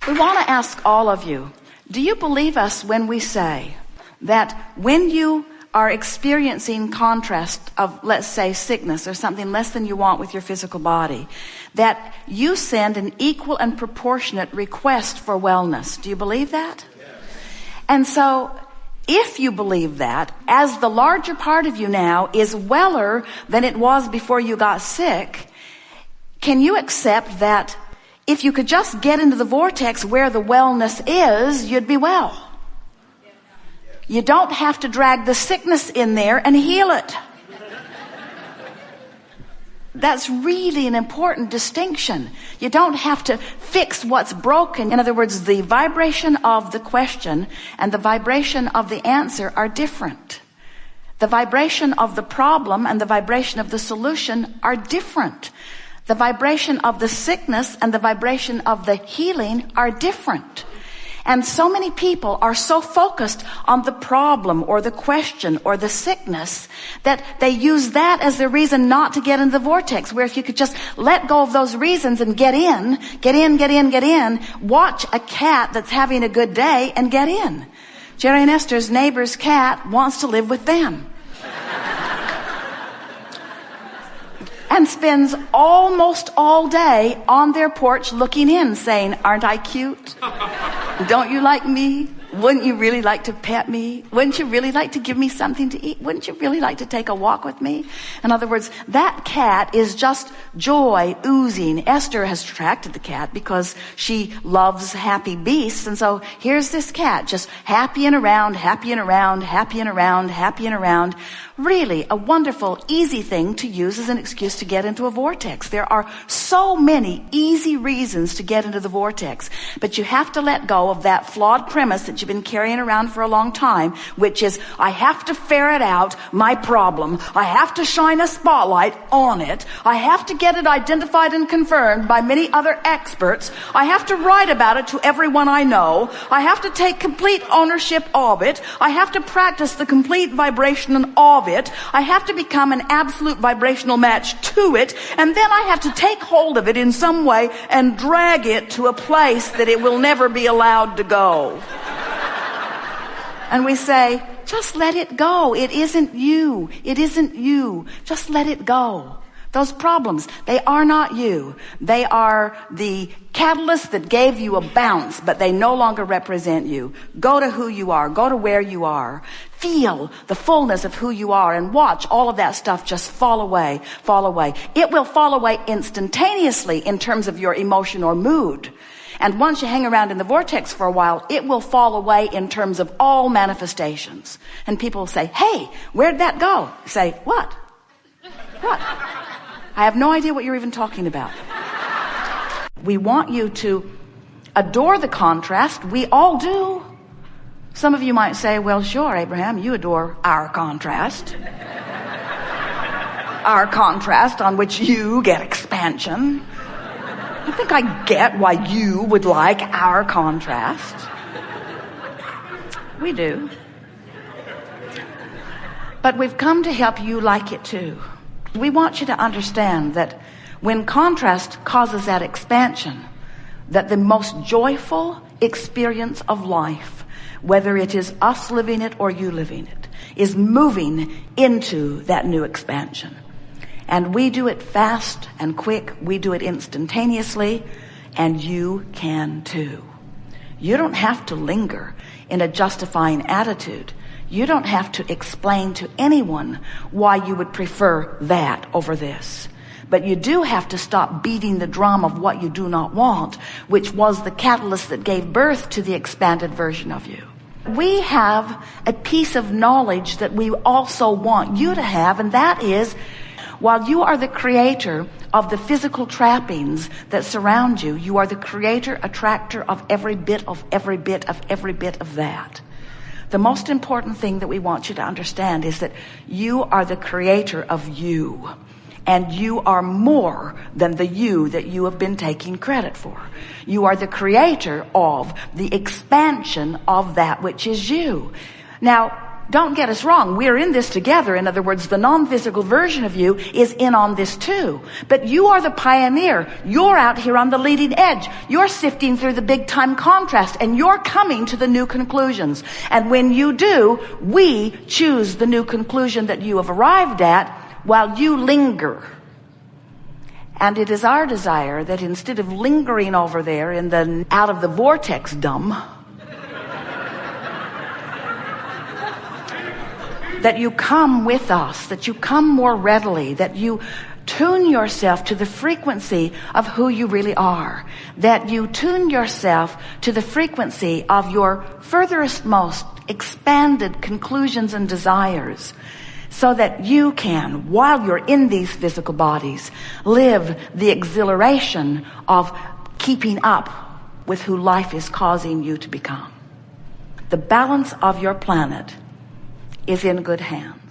We want to ask all of you, do you believe us when we say that when you are experiencing contrast of, let's say, sickness or something less than you want with your physical body, that you send an equal and proportionate request for wellness? Do you believe that? Yes. And so, if you believe that, as the larger part of you now is weller than it was before you got sick, can you accept that if you could just get into the vortex where the wellness is, you'd be well? You don't have to drag the sickness in there and heal it. That's really an important distinction. You don't have to fix what's broken. In other words, the vibration of the question and the vibration of the answer are different. The vibration of the problem and the vibration of the solution are different. The vibration of the sickness and the vibration of the healing are different. And so many people are so focused on the problem or the question or the sickness that they use that as their reason not to get into the vortex, where if you could just let go of those reasons and get in, watch a cat that's having a good day and get in. Jerry and Esther's neighbor's cat wants to live with them. And spends almost all day on their porch looking in, saying, aren't I cute? Don't you like me? Wouldn't you really like to pet me? Wouldn't you really like to give me something to eat? Wouldn't you really like to take a walk with me? In other words, that cat is just joy oozing. Esther has attracted the cat because she loves happy beasts. And so here's this cat just happy and around. Really a wonderful, easy thing to use as an excuse to get into a vortex. There are so many easy reasons to get into the vortex, but you have to let go of that flawed premise that you've been carrying around for a long time, which is, I have to ferret out my problem. I have to shine a spotlight on it. I have to get it identified and confirmed by many other experts. I have to write about it to everyone I know. I have to take complete ownership of it. I have to practice the complete vibration of it. I have to become an absolute vibrational match to it, and then I have to take hold of it in some way and drag it to a place that it will never be allowed to go. And we say, just let it go. It isn't you. It isn't you. Just let it go. Those problems, they are not you. They are the catalyst that gave you a bounce, but they no longer represent you. Go to who you are. Go to where you are. Feel the fullness of who you are and watch all of that stuff just fall away, fall away. It will fall away instantaneously in terms of your emotion or mood. And once you hang around in the vortex for a while, it will fall away in terms of all manifestations. And people will say, hey, where'd that go? You say, what? What? I have no idea what you're even talking about. We want you to adore the contrast. We all do. Some of you might say, well, sure, Abraham, you adore our contrast. Our contrast on which you get expansion. I think I get why you would like our contrast. We do. But we've come to help you like it too. We want you to understand that when contrast causes that expansion, that the most joyful experience of life, whether it is us living it or you living it, is moving into that new expansion. And we do it fast and quick. We do it instantaneously, and you can too. You don't have to linger in a justifying attitude. You don't have to explain to anyone why you would prefer that over this. But you do have to stop beating the drum of what you do not want, which was the catalyst that gave birth to the expanded version of you. We have a piece of knowledge that we also want you to have, and that is, while you are the creator of the physical trappings that surround you, you are the creator, attractor of every bit of that. The most important thing that we want you to understand is that you are the creator of you. And you are more than the you that you have been taking credit for. You are the creator of the expansion of that which is you. Now, don't get us wrong. We're in this together. In other words, the non-physical version of you is in on this too. But you are the pioneer. You're out here on the leading edge. You're sifting through the big time contrast, and you're coming to the new conclusions. And when you do, we choose the new conclusion that you have arrived at while you linger. And it is our desire that instead of lingering over there in the out of the vortex dumb, that you come with us, that you come more readily, that you tune yourself to the frequency of who you really are, that you tune yourself to the frequency of your furthest most expanded conclusions and desires, so that you can, while you're in these physical bodies, live the exhilaration of keeping up with who life is causing you to become. The balance of your planet is in good hands.